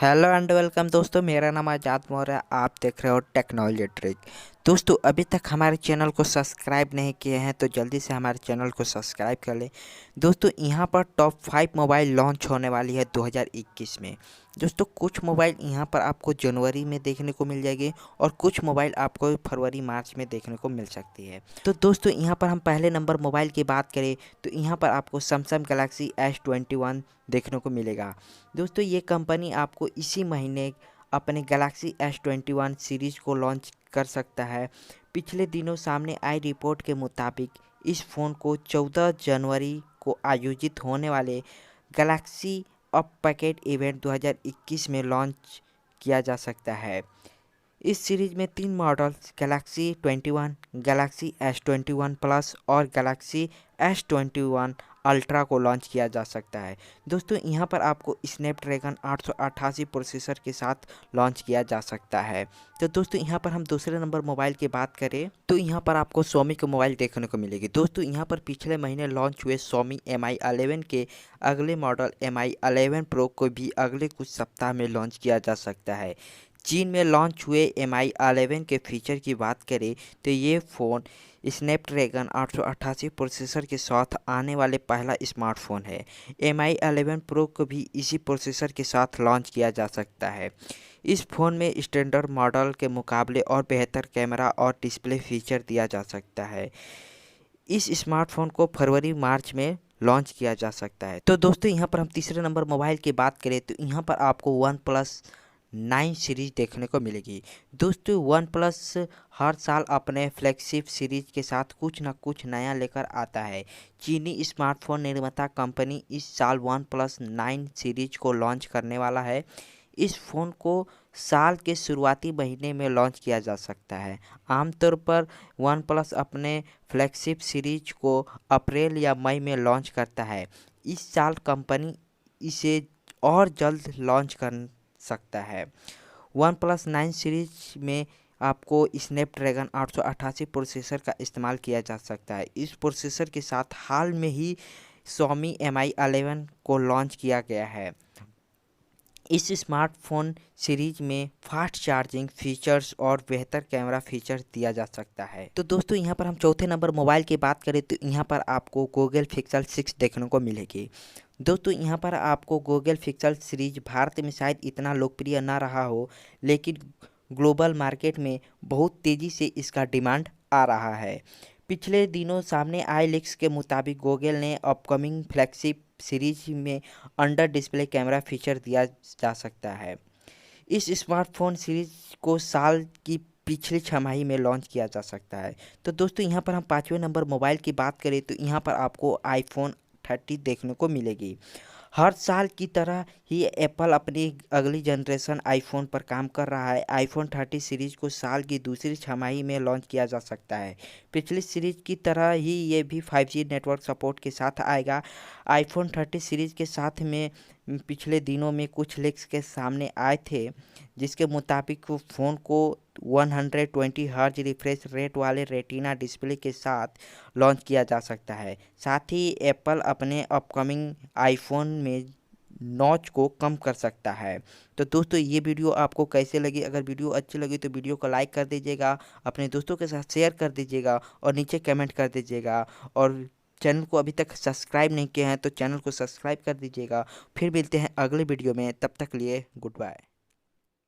Hello and welcome दोस्तों, मेरा नाम आजाद मौर्य है। आप देख रहे हो टेक्नोलॉजी ट्रिक। दोस्तों, अभी तक हमारे चैनल को सब्सक्राइब नहीं किए हैं तो जल्दी से हमारे चैनल को सब्सक्राइब कर लें। दोस्तों, यहाँ पर टॉप 5 मोबाइल लॉन्च होने वाली है 2021 में। दोस्तों, कुछ मोबाइल यहाँ पर आपको जनवरी में देखने को मिल जाएगी और कुछ मोबाइल आपको फरवरी मार्च में देखने को मिल सकती है। तो दोस्तों, यहाँ पर हम पहले नंबर मोबाइल की बात करें तो यहाँ पर आपको सैमसंग गैलेक्सी S21 देखने को मिलेगा। दोस्तों, ये कंपनी आपको इसी महीने अपने गैलेक्सी S21 सीरीज को लॉन्च कर सकता है। पिछले दिनों सामने आई रिपोर्ट के मुताबिक इस फ़ोन को 14 जनवरी को आयोजित होने वाले गैलेक्सी अप पैकेट इवेंट 2021 में लॉन्च किया जा सकता है। इस सीरीज में 3 models Galaxy 21, Galaxy S21 plus और गैलेक्सी S21 अल्ट्रा को लॉन्च किया जा सकता है। दोस्तों, यहाँ पर आपको स्नैपड्रैगन 888 प्रोसेसर के साथ लॉन्च किया जा सकता है। तो दोस्तों, यहाँ पर हम दूसरे नंबर मोबाइल की बात करें तो यहाँ पर आपको Xiaomi के मोबाइल देखने को मिलेगी। दोस्तों, यहाँ पर पिछले महीने लॉन्च हुए Xiaomi Mi 11 के अगले मॉडल Mi 11 Pro को भी अगले कुछ सप्ताह में लॉन्च किया जा सकता है। चीन में लॉन्च हुए Mi 11 के फीचर की बात करें तो ये फ़ोन स्नैपड्रैगन 888 प्रोसेसर के साथ आने वाले पहला स्मार्टफोन है। Mi 11 Pro को भी इसी प्रोसेसर के साथ लॉन्च किया जा सकता है। इस फ़ोन में स्टैंडर्ड मॉडल के मुकाबले और बेहतर कैमरा और डिस्प्ले फीचर दिया जा सकता है। इस स्मार्टफोन को फरवरी मार्च में लॉन्च किया जा सकता है। तो दोस्तों, यहाँ पर हम तीसरे नंबर मोबाइल की बात करें तो यहाँ पर आपको OnePlus 9 सीरीज देखने को मिलेगी। दोस्तों, OnePlus हर साल अपने फ्लैगशिप सीरीज के साथ कुछ ना कुछ नया लेकर आता है। चीनी स्मार्टफोन निर्माता कंपनी इस साल OnePlus 9 सीरीज को लॉन्च करने वाला है। इस फ़ोन को साल के शुरुआती महीने में लॉन्च किया जा सकता है। आमतौर पर OnePlus अपने फ्लैगशिप सीरीज को अप्रैल या मई में लॉन्च करता है। इस साल कंपनी इसे और जल्द लॉन्च कर सकता है। OnePlus 9 सीरीज में आपको स्नैपड्रैगन 888 प्रोसेसर का इस्तेमाल किया जा सकता है। इस प्रोसेसर के साथ हाल में ही Xiaomi Mi 11 को लॉन्च किया गया है। इस स्मार्टफोन सीरीज में फास्ट चार्जिंग फीचर्स और बेहतर कैमरा फीचर्स दिया जा सकता है। तो दोस्तों, यहाँ पर हम चौथे नंबर मोबाइल की बात करें तो यहाँ पर आपको Google Pixel 6 देखने को मिलेगी। दोस्तों, यहाँ पर आपको Google Pixel सीरीज भारत में शायद इतना लोकप्रिय ना रहा हो, लेकिन ग्लोबल मार्केट में बहुत तेज़ी से इसका डिमांड आ रहा है। पिछले दिनों सामने आए लीक्स के मुताबिक गूगल ने अपकमिंग फ्लैगशिप सीरीज में अंडर डिस्प्ले कैमरा फीचर दिया जा सकता है। इस स्मार्टफोन सीरीज को साल की पिछली छमाही में लॉन्च किया जा सकता है। तो दोस्तों, यहाँ पर हम 5वें नंबर मोबाइल की बात करें तो यहाँ पर आपको iPhone 30 देखने को मिलेगी। हर साल की तरह ही एप्पल अपनी अगली जनरेशन आईफोन पर काम कर रहा है। iPhone 30 सीरीज को साल की दूसरी छमाही में लॉन्च किया जा सकता है। पिछली सीरीज की तरह ही ये भी 5G नेटवर्क सपोर्ट के साथ आएगा। iPhone 30 सीरीज के साथ में पिछले दिनों में कुछ लीक्स के सामने आए थे, जिसके मुताबिक फ़ोन को 120 हर्ज रिफ्रेश रेट वाले रेटिना डिस्प्ले के साथ लॉन्च किया जा सकता है। साथ ही एप्पल अपने अपकमिंग आईफोन में नॉच को कम कर सकता है। तो दोस्तों, ये वीडियो आपको कैसे लगी? अगर वीडियो अच्छी लगी तो वीडियो को लाइक कर दीजिएगा, अपने दोस्तों के साथ शेयर कर दीजिएगा और नीचे कमेंट कर दीजिएगा। और चैनल को अभी तक सब्सक्राइब नहीं किए हैं तो चैनल को सब्सक्राइब कर दीजिएगा। फिर मिलते हैं अगले वीडियो में, तब तक लिए गुड बाय।